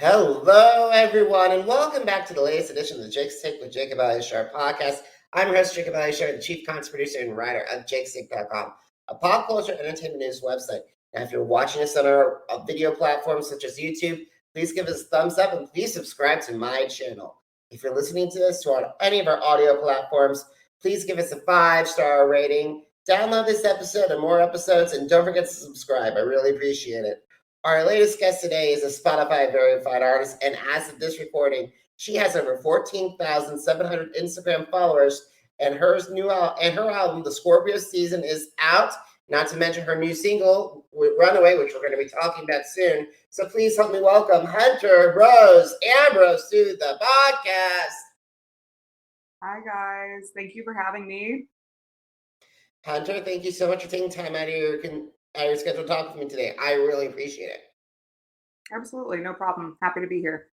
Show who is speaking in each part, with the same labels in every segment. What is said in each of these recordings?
Speaker 1: Hello, everyone, and welcome back to the latest edition of the Jake's Take with Jacob Elyachar Podcast. I'm your host, Jacob Elyachar, the chief content producer and writer of jakestake.com, a pop culture entertainment news website. Now, if you're watching us on our video platforms such as YouTube, please give us a thumbs up and please subscribe to my channel. If you're listening to this on any of our audio platforms, please give us a 5-star rating. Download this episode and more episodes, and don't forget to subscribe. I really appreciate it. Our latest guest today is a Spotify verified artist, and as of this recording, she has over 14,700 Instagram followers, and her album, The Scorpio Season, is out. Not to mention her new single, Runaway, which we're going to be talking about soon. So please help me welcome Hunter Blair Ambrose to the podcast.
Speaker 2: Hi, guys. Thank you for having me.
Speaker 1: Hunter, thank you so much for taking time out of your schedule to talk with me today. I really appreciate it.
Speaker 2: Absolutely. No problem. Happy to be here.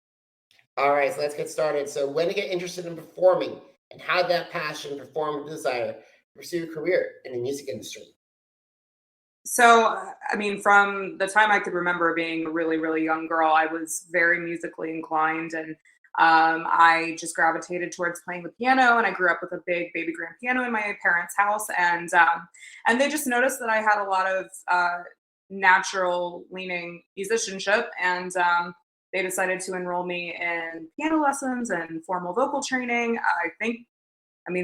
Speaker 1: All right, so let's get started. So when did you get interested in performing, and how did that passion, performance desire to pursue a career in the music industry?
Speaker 2: So, from the time I could remember being a really, really young girl, I was very musically inclined, and I just gravitated towards playing the piano. And I grew up with a big baby grand piano in my parents' house, and they just noticed that I had a lot of natural leaning musicianship, and they decided to enroll me in piano lessons and formal vocal training.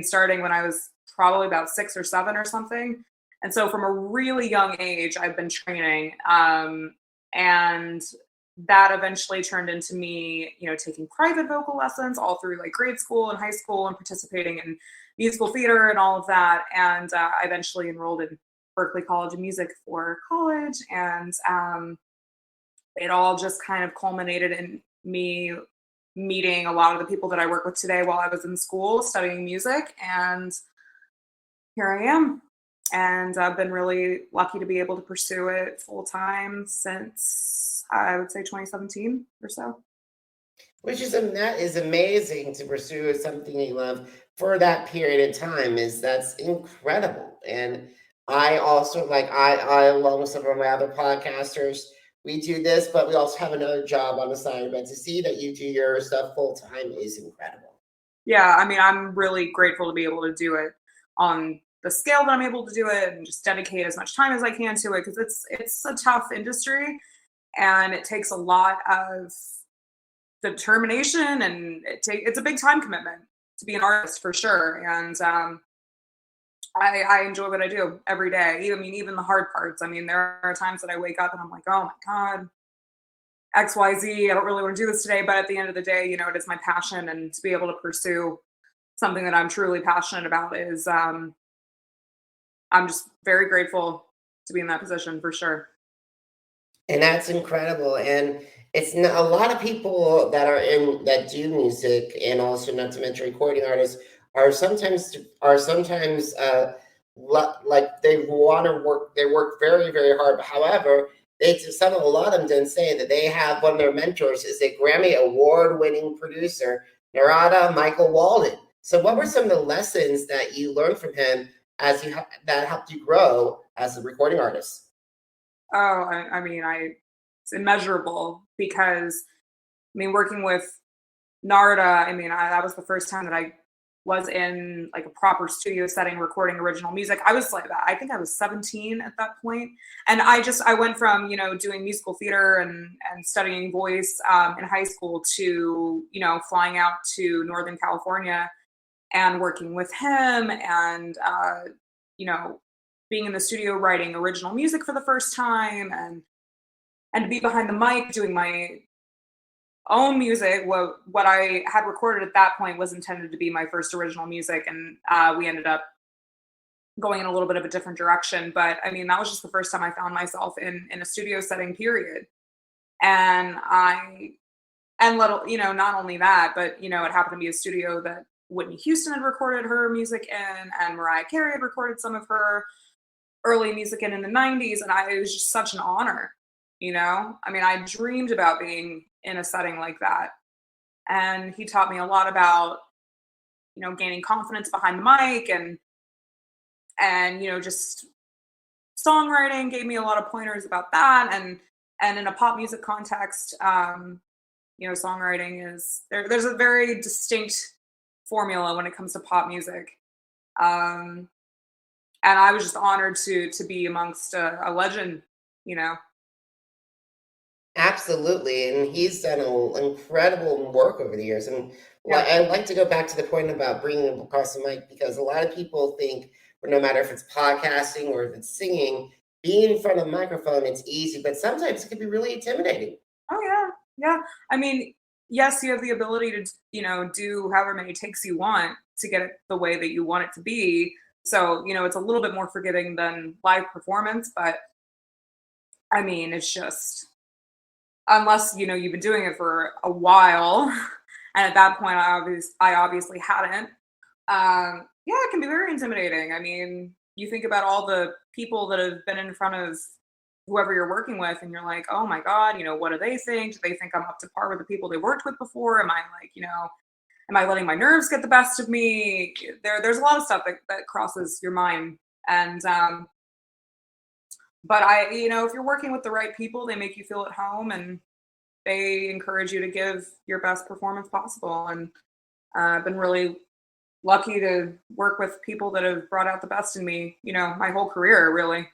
Speaker 2: Starting when I was probably about 6 or 7 or something. And so from a really young age, I've been training, and that eventually turned into me, taking private vocal lessons all through like grade school and high school, and participating in musical theater and all of that. And I eventually enrolled in Berklee College of Music for college, and it all just kind of culminated in me meeting a lot of the people that I work with today while I was in school studying music, and here I am. And I've been really lucky to be able to pursue it full time since I would say 2017 or so.
Speaker 1: That is amazing to pursue something you love for that period of time. That's incredible. And I also I along with some of my other podcasters, we do this, but we also have another job on the side. But to see that you do your stuff full time is incredible.
Speaker 2: Yeah, I'm really grateful to be able to do it on the scale that I'm able to do it, and just dedicate as much time as I can to it, because it's a tough industry, and it takes a lot of determination, and it's a big time commitment to be an artist for sure. And I enjoy what I do every day. Even the hard parts. There are times that I wake up and I'm like, oh my God, XYZ, I don't really want to do this today. But at the end of the day, it is my passion, and to be able to pursue something that I'm truly passionate about is, I'm just very grateful to be in that position for sure.
Speaker 1: And that's incredible. And it's not, a lot of people that do music, and also not to mention recording artists, are sometimes like they want to work. They work very, very hard. However, a lot of them didn't say that they have one of their mentors is a Grammy Award-winning producer, Narada Michael Walden. So, what were some of the lessons that you learned from him that helped you grow as a recording artist?
Speaker 2: Oh, it's immeasurable, because working with Narada, that was the first time that I was in like a proper studio setting recording original music. I think I was 17 at that point. And I went from, doing musical theater and studying voice in high school to, flying out to Northern California and working with him, and, being in the studio writing original music for the first time, and to be behind the mic doing my own music. What I had recorded at that point was intended to be my first original music, and we ended up going in a little bit of a different direction. But that was just the first time I found myself in a studio setting, period. And not only that, but it happened to be a studio that Whitney Houston had recorded her music in, and Mariah Carey had recorded some of her early music in the 90s. And it was just such an honor, I dreamed about being in a setting like that. And he taught me a lot about, gaining confidence behind the mic, and just songwriting. Gave me a lot of pointers about that. And in a pop music context, songwriting is there's a very distinct formula when it comes to pop music. And I was just honored to be amongst a legend, you know.
Speaker 1: Absolutely, and he's done incredible work over the years. And
Speaker 2: Yeah.
Speaker 1: I'd like to go back to the point about bringing him across the mic, because a lot of people think, no matter if it's podcasting or if it's singing, being in front of a microphone, it's easy, but sometimes it can be really intimidating.
Speaker 2: Oh yeah, yeah. I mean, yes, you have the ability to, do however many takes you want to get it the way that you want it to be. So, it's a little bit more forgiving than live performance, but I mean, it's just unless you've been doing it for a while, and at that point, I obviously hadn't. Yeah, it can be very intimidating. I mean, you think about all the people that have been in front of whoever you're working with, and you're like, oh my god, what do they think? Do they think I'm up to par with the people they worked with before? Am I like, am I letting my nerves get the best of me? There's a lot of stuff that crosses your mind, and but if you're working with the right people, they make you feel at home, and they encourage you to give your best performance possible. And I've been really lucky to work with people that have brought out the best in me, my whole career, really.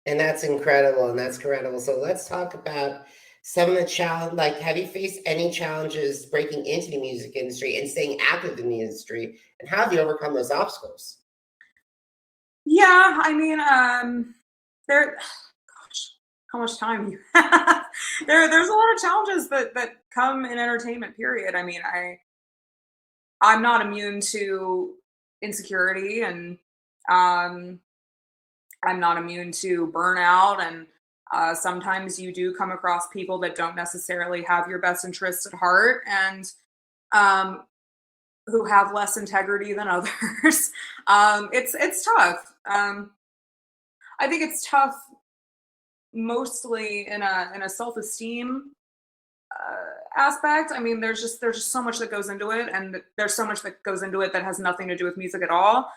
Speaker 1: And that's incredible, and that's incredible. So let's talk about some of the challenge. Like, have you faced any challenges breaking into the music industry and staying active in the industry, and how have you overcome those obstacles?
Speaker 2: Yeah, I mean, gosh, how much time do you have? There's a lot of challenges that come in entertainment, period. I mean, I'm not immune to insecurity, and I'm not immune to burnout, and sometimes you do come across people that don't necessarily have your best interests at heart, and who have less integrity than others. It's tough. I think it's tough mostly in a self-esteem aspect. I mean, there's just so much that goes into it, and there's so much that goes into it that has nothing to do with music at all.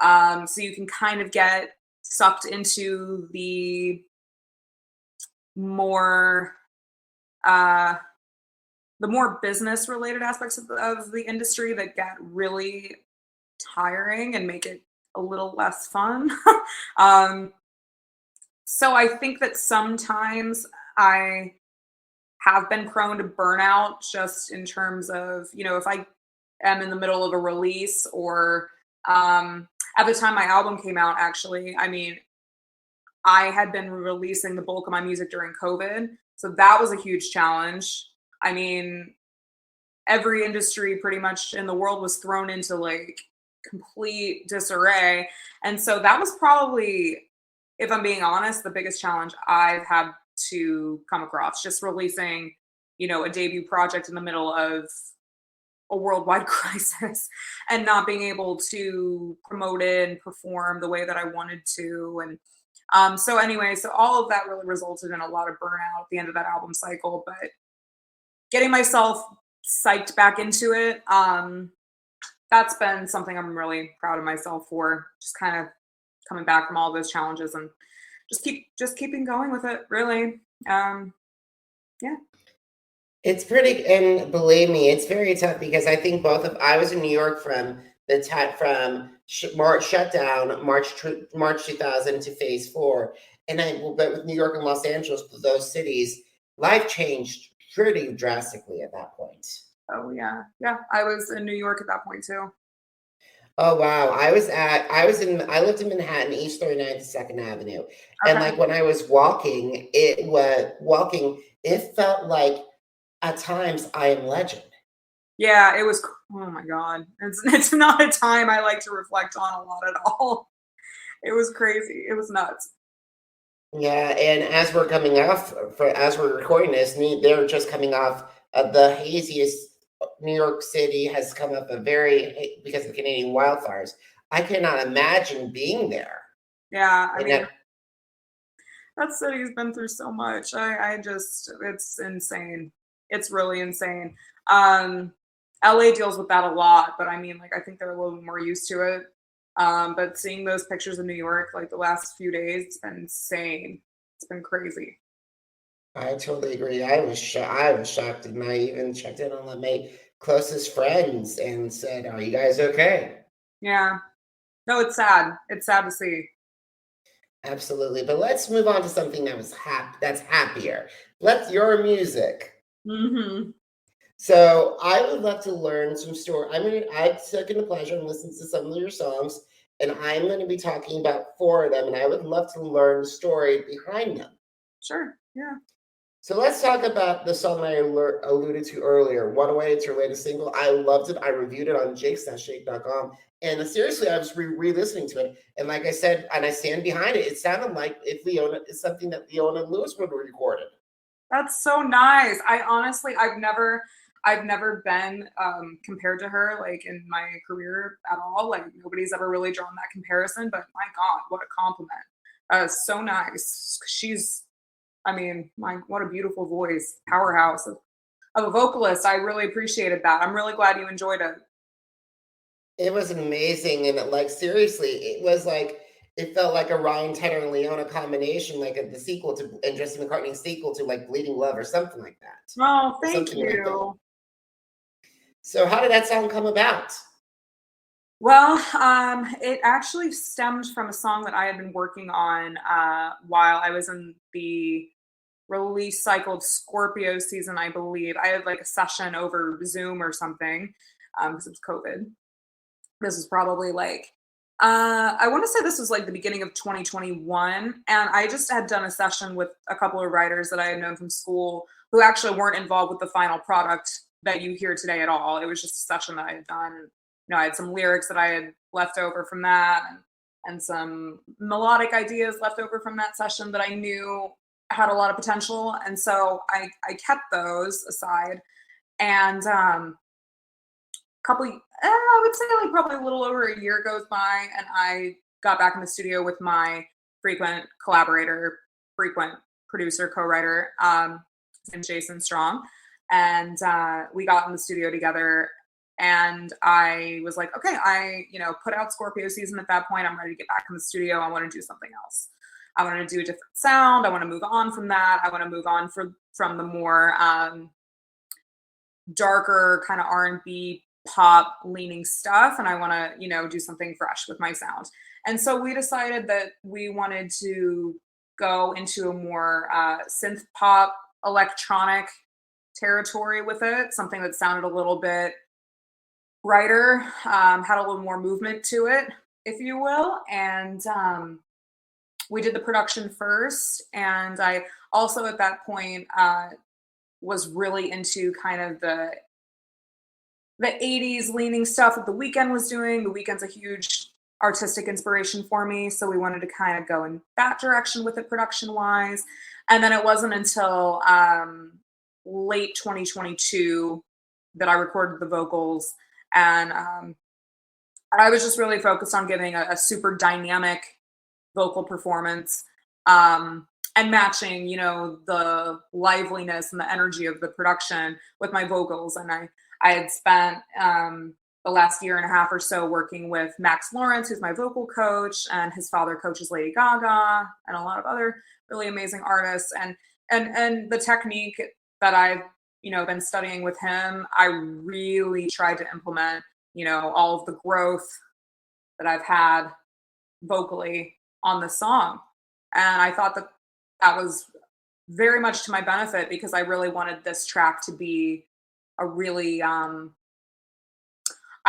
Speaker 2: So you can kind of get sucked into the more business related aspects of the industry that get really tiring and make it a little less fun. So I think that sometimes I have been prone to burnout, just in terms of, if I am in the middle of a release, or at the time my album came out, actually, I mean, I had been releasing the bulk of my music during COVID. So that was a huge challenge. I mean, every industry pretty much in the world was thrown into like complete disarray. And so that was probably, if I'm being honest, the biggest challenge I've had to come across, just releasing, a debut project in the middle of a worldwide crisis, and not being able to promote it and perform the way that I wanted to. And so anyway, so all of that really resulted in a lot of burnout at the end of that album cycle. But getting myself psyched back into it, that's been something I'm really proud of myself for, just kind of coming back from all those challenges and just keeping going with it, really. Yeah.
Speaker 1: It's pretty, and believe me, it's very tough, because I think I was in New York from the time from March shutdown, March 2000 to Phase 4, but with New York and Los Angeles, those cities, life changed pretty drastically at that point.
Speaker 2: Oh yeah, yeah. I was in New York at that point too.
Speaker 1: Oh wow, I lived in Manhattan, East 39th to Second Avenue, and
Speaker 2: Okay.
Speaker 1: like when I was walking, it felt like at times I am legend.
Speaker 2: Yeah, it was. Oh my god, it's not a time I like to reflect on a lot at all. It was crazy. It was nuts.
Speaker 1: Yeah, and as we're coming off, as we're recording this, they're just coming off the haziest. New York City has come up because of the Canadian wildfires. I cannot imagine being there.
Speaker 2: Yeah, I
Speaker 1: And
Speaker 2: mean, that city's been through so much. I just, it's insane. It's really insane. LA deals with that a lot, but I mean, like, I think they're a little more used to it. But seeing those pictures of New York, like the last few days, it's been insane. It's been crazy.
Speaker 1: I totally agree. I was shocked, and I even checked in on my closest friends and said, "Are you guys okay?"
Speaker 2: Yeah. No, it's sad. It's sad to see.
Speaker 1: Absolutely. But let's move on to something that's happier. Let's your music.
Speaker 2: Hmm.
Speaker 1: So I would love to learn some story. I've taken the pleasure and listened to some of your songs, and I'm gonna be talking about four of them, and I would love to learn the story behind them.
Speaker 2: Sure. Yeah.
Speaker 1: So let's talk about the song I alluded to earlier, One Away. It's your latest single. I loved it. I reviewed it on jakes.shake.com. And seriously, I was re-listening to it. And like I said, and I stand behind it, it sounded like if Leona is something that Leona Lewis would have recorded.
Speaker 2: That's so nice. I honestly, I've never been compared to her like in my career at all. Like nobody's ever really drawn that comparison. But my God, what a compliment! So nice. I mean, what a beautiful voice, powerhouse of a vocalist. I really appreciated that. I'm really glad you enjoyed it.
Speaker 1: It was amazing. And like seriously, it was like it felt like a Ryan Tedder and Leona combination, like the sequel to and Justin McCartney's sequel to like Bleeding Love or something like that.
Speaker 2: Oh,
Speaker 1: Or
Speaker 2: thank
Speaker 1: something like that.
Speaker 2: you.
Speaker 1: So how did that song come about?
Speaker 2: Well, it actually stemmed from a song that I had been working on while I was in the release cycled Scorpio season, I believe. I had like a session over Zoom or something because it was COVID. This was probably like, I want to say this was like the beginning of 2021. And I just had done a session with a couple of writers that I had known from school who actually weren't involved with the final product that you hear today at all. It was just a session that I had done. I had some lyrics that I had left over from that and some melodic ideas left over from that session that I knew had a lot of potential. And so I kept those aside. And I would say like probably a little over a year goes by, and I got back in the studio with my frequent collaborator, frequent producer, co-writer, his name's Jason Strong. And we got in the studio together, and I was like, okay, I put out Scorpio season at that point. I'm ready to get back in the studio. I want to do something else. I want to do a different sound. I want to move on from that. I want to move on from the more darker kind of R&B pop leaning stuff, and I want to do something fresh with my sound. And so we decided that we wanted to go into a more synth pop electronic territory with it, something that sounded a little bit brighter, had a little more movement to it, if you will. And we did the production first, and I also at that point was really into kind of the 80s leaning stuff that The Weeknd was doing. The Weeknd's a huge artistic inspiration for me, so we wanted to kind of go in that direction with it production wise. And then it wasn't until late 2022 that I recorded the vocals, and I was just really focused on giving a super dynamic vocal performance and matching the liveliness and the energy of the production with my vocals. And I had spent the last year and a half or so working with Max Lawrence, who's my vocal coach, and his father coaches Lady Gaga and a lot of other really amazing artists. And the technique that I've been studying with him, I really tried to implement all of the growth that I've had vocally on the song. And I thought that that was very much to my benefit, because I really wanted this track to be a really I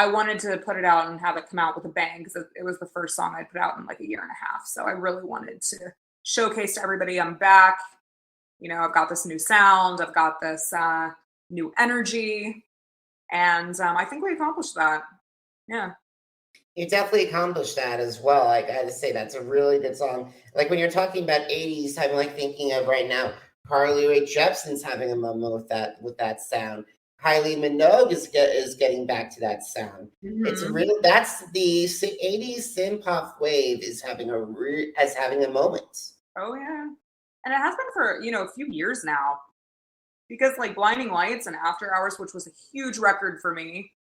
Speaker 2: wanted to put it out and have it come out with a bang, because it was the first song I'd put out in like a year and a half. So I really wanted to showcase to everybody I'm back. I've got this new sound, I've got this new energy, and I think we accomplished that. Yeah.
Speaker 1: You definitely accomplished that as well. I gotta say that's a really good song. Like when you're talking about 80s, I'm like thinking of right now, Carly Rae Jepsen's having a moment with that sound. Kylie Minogue is getting back to that sound. It's a
Speaker 2: Mhm.
Speaker 1: real that's the 80s synth pop wave is having a moment.
Speaker 2: Oh yeah. And it has been for, a few years now, because like Blinding Lights and After Hours, which was a huge record for me.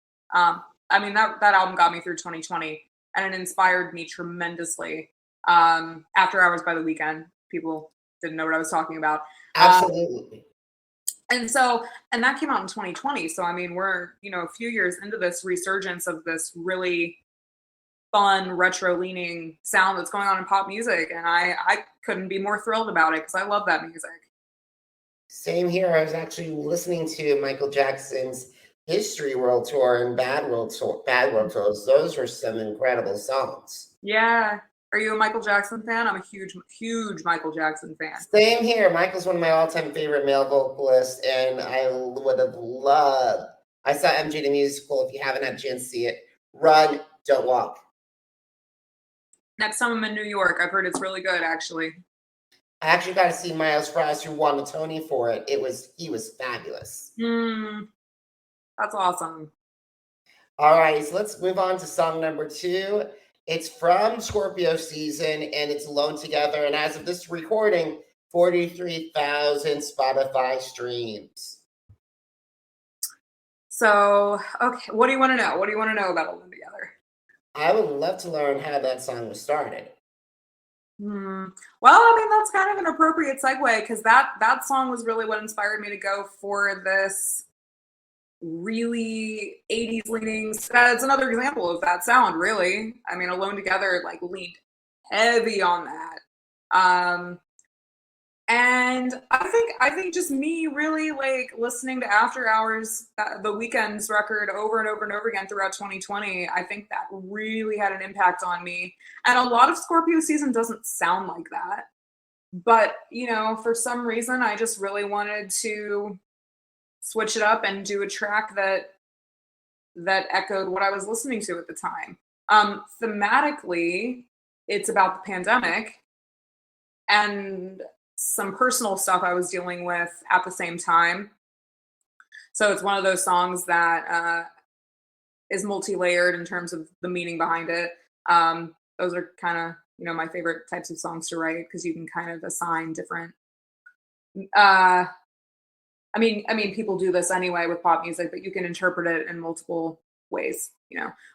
Speaker 2: I mean, that album got me through 2020, and it inspired me tremendously. After Hours by The Weeknd, people didn't know what I was talking about.
Speaker 1: Absolutely.
Speaker 2: And that came out in 2020. So, I mean, we're, a few years into this resurgence of this really fun, retro-leaning sound that's going on in pop music. And I couldn't be more thrilled about it because I love that music.
Speaker 1: Same here. I was actually listening to Michael Jackson's History World Tour and Bad World Tours. Those were some incredible songs.
Speaker 2: Yeah. Are you a Michael Jackson fan? I'm a huge, huge Michael Jackson fan.
Speaker 1: Same here. Michael's one of my all-time favorite male vocalists, and I would have loved. I saw MJ the Musical. If you haven't had a chance to see it, run, don't walk.
Speaker 2: Next time I'm in New York, I've heard it's really good, actually.
Speaker 1: I actually got to see Miles Frost, who won the Tony for it. He was fabulous.
Speaker 2: That's awesome.
Speaker 1: All right, so let's move on to song number 2. It's from Scorpio season, and it's Alone Together. And as of this recording, 43,000 Spotify streams.
Speaker 2: So, okay, what do you want to know? What do you want to know about Alone Together?
Speaker 1: I would love to learn how that song was started.
Speaker 2: Well, I mean, that's kind of an appropriate segue because that song was really what inspired me to go for this really 80s leanings. That's another example of that sound, really. I mean, Alone Together like leaned heavy on that. And I think just me really like listening to After Hours, the Weeknd's record over and over and over again throughout 2020, I think that really had an impact on me. And a lot of Scorpio season doesn't sound like that. But, for some reason, I just really wanted to switch it up and do a track that echoed what I was listening to at the time. Thematically, it's about the pandemic and some personal stuff I was dealing with at the same time. So it's one of those songs that is multi-layered in terms of the meaning behind it. Those are kind of, my favorite types of songs to write because you can kind of assign different I mean, people do this anyway with pop music, but you can interpret it in multiple ways,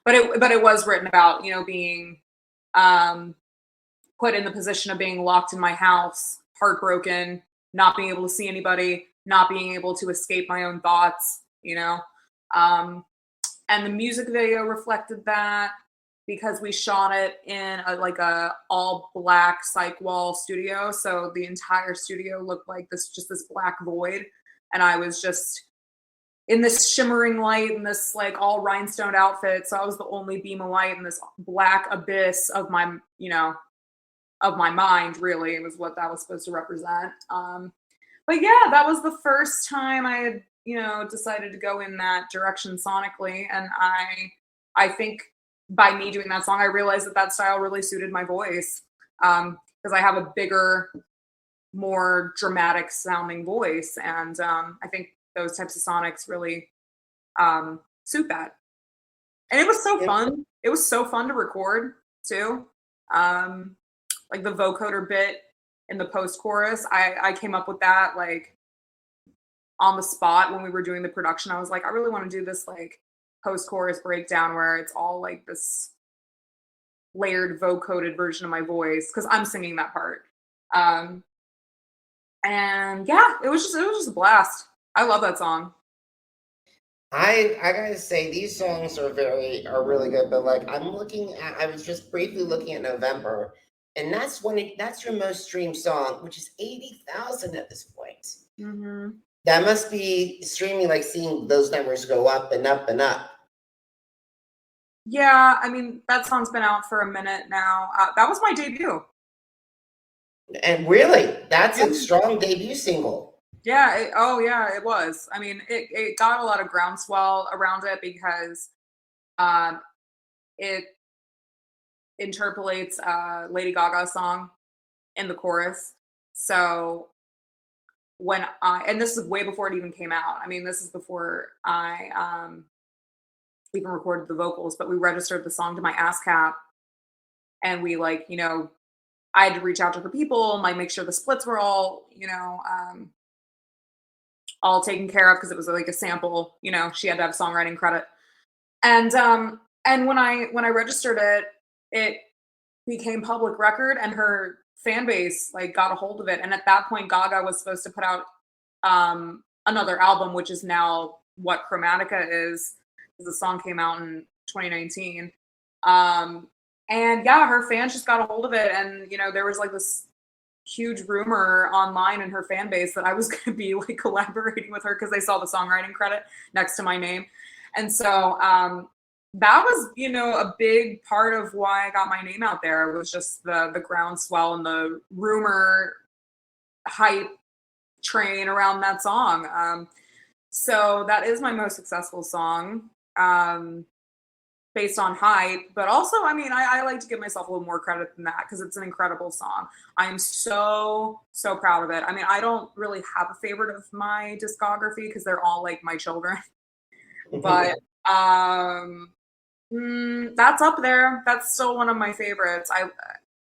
Speaker 2: But it was written about, being put in the position of being locked in my house, heartbroken, not being able to see anybody, not being able to escape my own thoughts, And the music video reflected that because we shot it in a all black psych wall studio, so the entire studio looked like this black void. And I was just in this shimmering light in this like all rhinestone outfit. So I was the only beam of light in this black abyss of my, of my mind, really. It was what that was supposed to represent. But yeah, that was the first time I had, decided to go in that direction sonically. And I think by me doing that song, I realized that style really suited my voice. Because I have a bigger, more dramatic sounding voice, and I think those types of sonics really suit that. And it was so fun. It was so fun to record too. Like the vocoder bit in the post-chorus, I came up with that like on the spot when we were doing the production. I was like, I really want to do this like post-chorus breakdown where it's all like this layered vocoded version of my voice because I'm singing that part. And yeah, it was just a blast. I love that song.
Speaker 1: I gotta say these songs are really good, but like I was just briefly looking at November, and that's your most streamed song, which is 80,000 at this point.
Speaker 2: Mm-hmm.
Speaker 1: That must be streaming, like seeing those numbers go up and up and up.
Speaker 2: Yeah, I mean that song's been out for a minute now. That was my debut.
Speaker 1: And really, that's a strong debut single.
Speaker 2: Yeah. It was. I mean, it got a lot of groundswell around it because it interpolates Lady Gaga song in the chorus. So and this is way before it even came out. I mean, this is before I even recorded the vocals, but we registered the song to my ASCAP, and we I had to reach out to her people and like make sure the splits were all, all taken care of because it was like a sample, she had to have songwriting credit. And when I registered it, it became public record, and her fan base like got a hold of it. And at that point, Gaga was supposed to put out another album, which is now what Chromatica is. The song came out in 2019. And yeah, her fans just got a hold of it. And, you know, there was like this huge rumor online in her fan base that I was going to be like collaborating with her because they saw the songwriting credit next to my name. And so that was, you know, a big part of why I got my name out there. It was just the groundswell and the rumor hype train around that song. So that is my most successful song. Based on hype, but also, I mean, I like to give myself a little more credit than that because it's an incredible song. I am so proud of it. I mean, I don't really have a favorite of my discography because they're all like my children, but that's up there. That's still one of my favorites.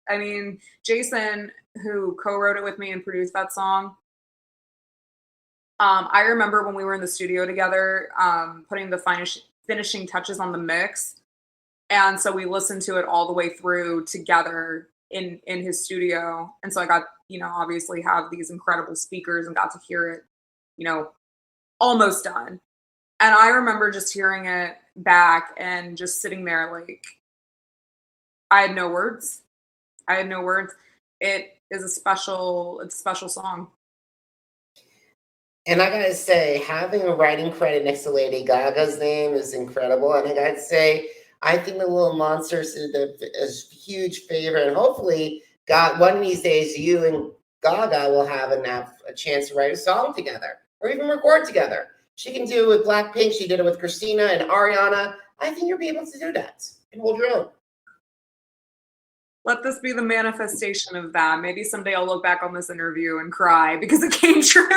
Speaker 2: I mean, Jason, who co-wrote it with me and produced that song, I remember when we were in the studio together, putting the finishing touches on the mix. And so we listened to it all the way through together in his studio. And so I got, you know, obviously have these incredible speakers and got to hear it, you know, almost done. And I remember just hearing it back and just sitting there like, I had no words. It is a special song.
Speaker 1: And I gotta say, having a writing credit next to Lady Gaga's name is incredible. And I gotta say, I think the Little Monsters is a huge favorite. And hopefully, one of these days, you and Gaga will have a chance to write a song together or even record together. She can do it with Blackpink. She did it with Christina and Ariana. I think you'll be able to do that and hold your own.
Speaker 2: Let this be the manifestation of that. Maybe someday I'll look back on this interview and cry because it came true.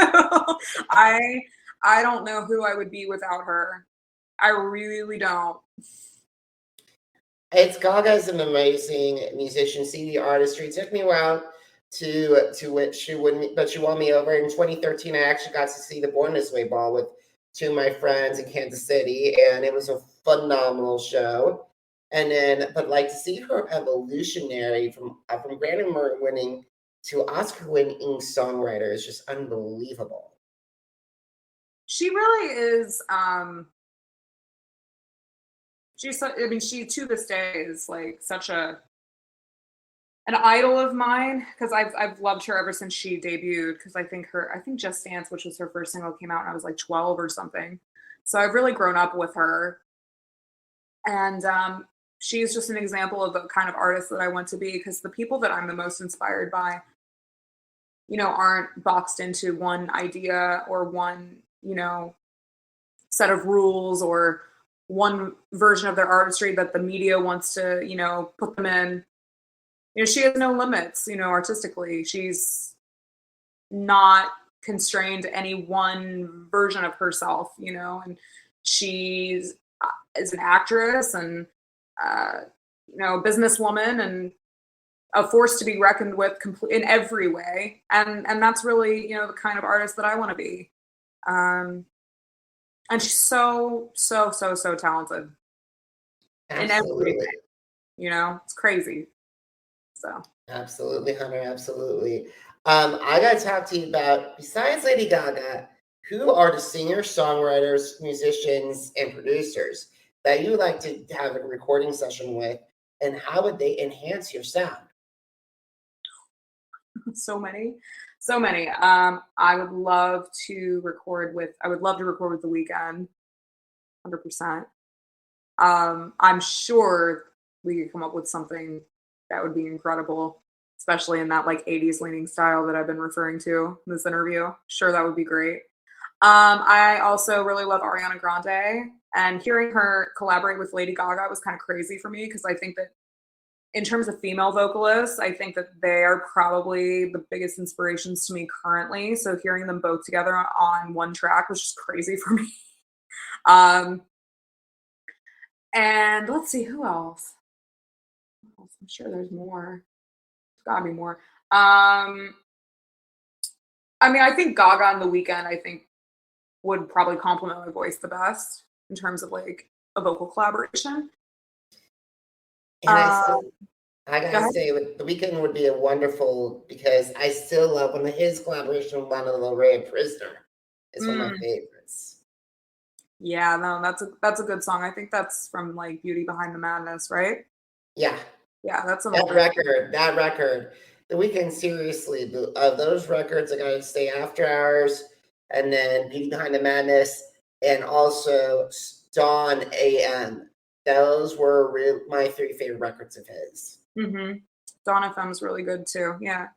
Speaker 2: I don't know who I would be without her. I really don't.
Speaker 1: It's Gaga's an amazing musician. See the artistry. It took me a while to which she wouldn't, but she won me over. In 2013, I actually got to see the Born This Way ball with two of my friends in Kansas City, and it was a phenomenal show. And then, but like to see her evolutionary from Grammy Award-winning to Oscar-winning songwriter is just unbelievable.
Speaker 2: She really is. She to this day is like such an idol of mine because I've loved her ever since she debuted. Because I think Just Dance, which was her first single, came out when I was like 12 or something. So I've really grown up with her, and she's just an example of the kind of artist that I want to be. Because the people that I'm the most inspired by, you know, aren't boxed into one idea or one, you know, set of rules or one version of their artistry that the media wants to, you know, put them in. You know, she has no limits, you know, artistically. She's not constrained to any one version of herself, you know, and she's is an actress and, you know, a businesswoman and a force to be reckoned with in every way. And that's really, you know, the kind of artist that I want to be. And she's so talented.
Speaker 1: Absolutely.
Speaker 2: In everything. You know, it's crazy. So
Speaker 1: absolutely, Hunter, absolutely. I got to talk to you about, besides Lady Gaga, who are the singers, songwriters, musicians, and producers that you like to have a recording session with, and how would they enhance your sound?
Speaker 2: So many. I would love to record with The Weeknd, 100%. I'm sure we could come up with something that would be incredible, especially in that like 80s leaning style that I've been referring to in this interview. Sure, that would be great. I also really love Ariana Grande, and hearing her collaborate with Lady Gaga was kind of crazy for me because I think that in terms of female vocalists, I think that they are probably the biggest inspirations to me currently. So hearing them both together on one track was just crazy for me. And let's see, who else? I'm sure there's more. There's gotta be more. I mean, I think Gaga and The Weeknd, I think, would probably complement my voice the best in terms of like a vocal collaboration.
Speaker 1: I
Speaker 2: Go
Speaker 1: gotta
Speaker 2: ahead.
Speaker 1: say, The Weeknd would be a wonderful because I still love one of his collaboration with Lana Del Rey, "Prisoner." It's one of my
Speaker 2: Mm,
Speaker 1: favorites.
Speaker 2: yeah, no, that's a good song. I think that's from like Beauty Behind the Madness, right?
Speaker 1: Yeah,
Speaker 2: Yeah, that's an
Speaker 1: that
Speaker 2: older.
Speaker 1: record, that record, The Weeknd. Seriously, of those records, I gotta say, After Hours, and then Beauty Behind the Madness, and also Dawn AM. Those were my three favorite records of his.
Speaker 2: Mm-hmm. Dawn FM's really good too. Yeah.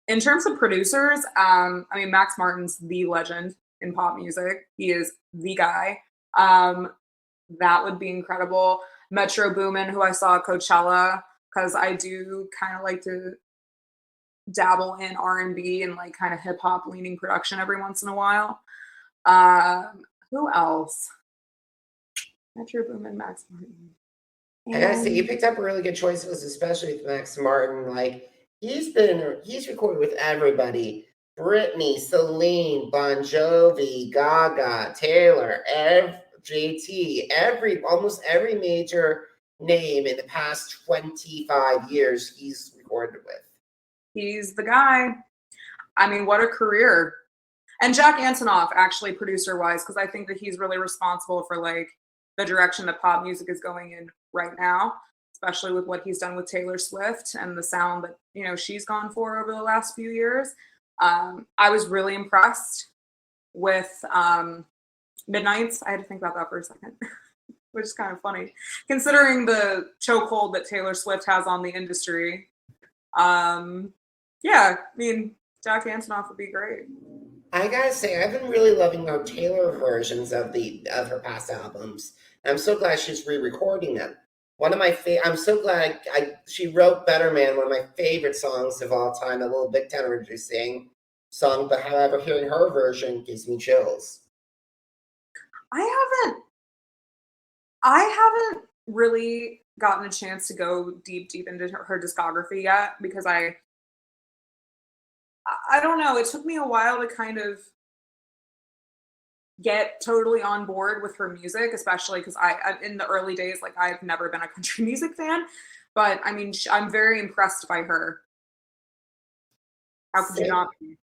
Speaker 2: In terms of producers, I mean, Max Martin's the legend in pop music. He is the guy. Um, that would be incredible. Metro Boomin, who I saw at Coachella, because I do kind of like to dabble in R&B and like kind of hip hop leaning production every once in a while. Who else? Metro Boomin, Max Martin,
Speaker 1: I gotta say, you
Speaker 2: and
Speaker 1: picked up really good choices, especially with Max Martin. Like he's recorded with everybody: Britney, Celine, Bon Jovi, Gaga, Taylor, JT, almost every major name in the past 25 years he's recorded with.
Speaker 2: he's the guy. I mean, what a career. And Jack Antonoff, actually, producer wise, because I think that he's really responsible for like the direction that pop music is going in right now, especially with what he's done with Taylor Swift and the sound that she's gone for over the last few years. I was really impressed with Midnights. I had to think about that for a second, which is kind of funny considering the chokehold that Taylor Swift has on the industry. Yeah, I mean, Jack Antonoff would be great.
Speaker 1: I gotta say, I've been really loving our Taylor versions of her past albums. I'm so glad she's re-recording them. One of my I'm so glad she wrote "Better Man," one of my favorite songs of all time, a little Big Town Reducing song. But however, hearing her version gives me chills.
Speaker 2: I haven't I haven't really gotten a chance to go deep into her discography yet because I don't know, it took me a while to kind of get totally on board with her music, especially because I in the early days, like I've never been a country music fan, but I mean, I'm very impressed by her. How could you
Speaker 1: Same,
Speaker 2: not be?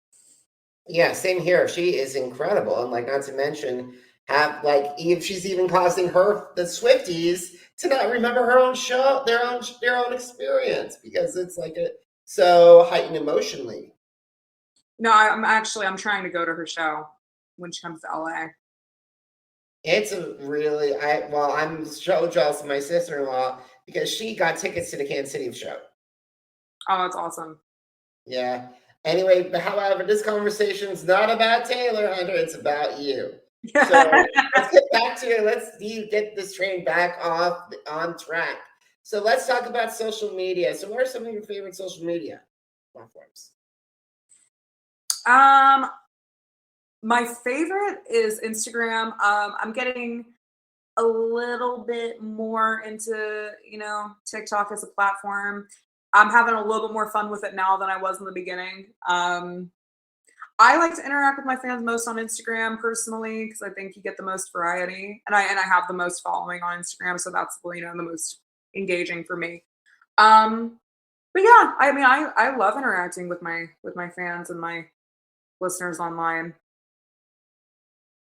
Speaker 1: yeah, same here. She is incredible, and like not to mention have like she's even causing the Swifties to not remember her own show, their own experience because it's like so heightened emotionally.
Speaker 2: No, I'm trying to go to her show when she comes to LA.
Speaker 1: It's a really I'm so jealous of my sister-in-law because she got tickets to the Kansas City show.
Speaker 2: Oh, that's awesome.
Speaker 1: Yeah. Anyway, but however, this conversation is not about Taylor, Hunter. It's about you. So let's get back to it. Get this train back on track. So let's talk about social media. So what are some of your favorite social media platforms?
Speaker 2: My favorite is Instagram. I'm getting a little bit more into, TikTok as a platform. I'm having a little bit more fun with it now than I was in the beginning. I like to interact with my fans most on Instagram personally because I think you get the most variety, and I have the most following on Instagram, so that's the most engaging for me. But yeah, I mean, I love interacting with my fans and my listeners online.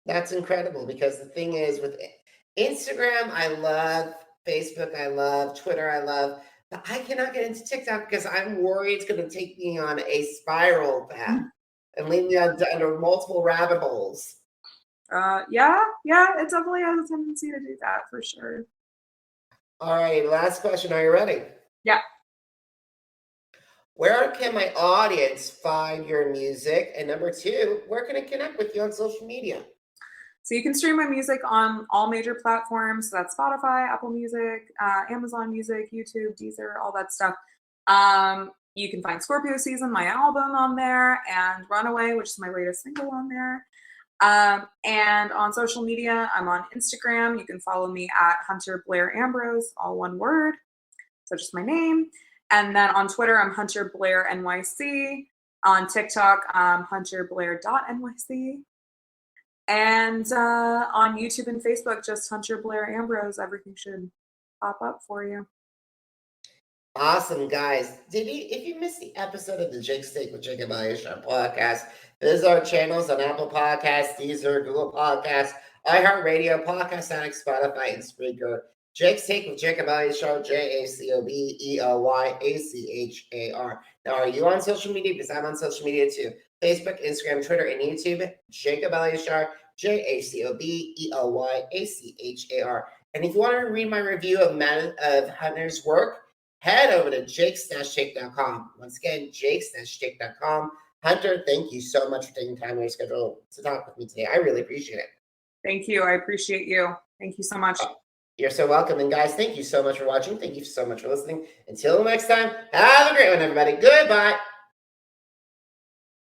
Speaker 1: That's incredible because the thing is with Instagram, I love Facebook, I love Twitter, I love, but I cannot get into TikTok because I'm worried it's going to take me on a spiral path and lead me under multiple rabbit holes.
Speaker 2: Yeah, it definitely has a tendency to do that for sure.
Speaker 1: All right, last question. Are you ready?
Speaker 2: Yeah.
Speaker 1: Where can my audience find your music? And number two, where can I connect with you on social media?
Speaker 2: So you can stream my music on all major platforms. So that's Spotify, Apple Music, Amazon Music, YouTube, Deezer, all that stuff. You can find Scorpio Season, my album, on there, and Runaway, which is my latest single, on there. And on social media, I'm on Instagram. You can follow me at Hunter Blair Ambrose, all one word. So just my name. And then on Twitter, I'm Hunter Blair NYC. On TikTok, HunterBlair.nyc. And on YouTube and Facebook, just Hunter Blair Ambrose. Everything should pop up for you.
Speaker 1: Awesome, guys. If you missed the episode of the Jake's Take with Jacob Elyachar podcast, visit our channels on Apple Podcasts, Deezer, Google Podcasts, iHeartRadio, Podcast Addict, Spotify, and Spreaker. Jake's Take with Jacob Elyachar, JACOBELYACHAR. Now, are you on social media? Because I'm on social media too. Facebook, Instagram, Twitter, and YouTube. Jacob Elyachar, JACOBELYACHAR. And if you want to read my review of Hunter's work, head over to jakes-take.com. Once again, jakes-take.com. Hunter, thank you so much for taking time in your schedule to talk with me today. I really appreciate it.
Speaker 2: Thank you. I appreciate you. Thank you so much.
Speaker 1: You're so welcome. And guys, thank you so much for watching. Thank you so much for listening. Until next time, have a great one, everybody. Goodbye.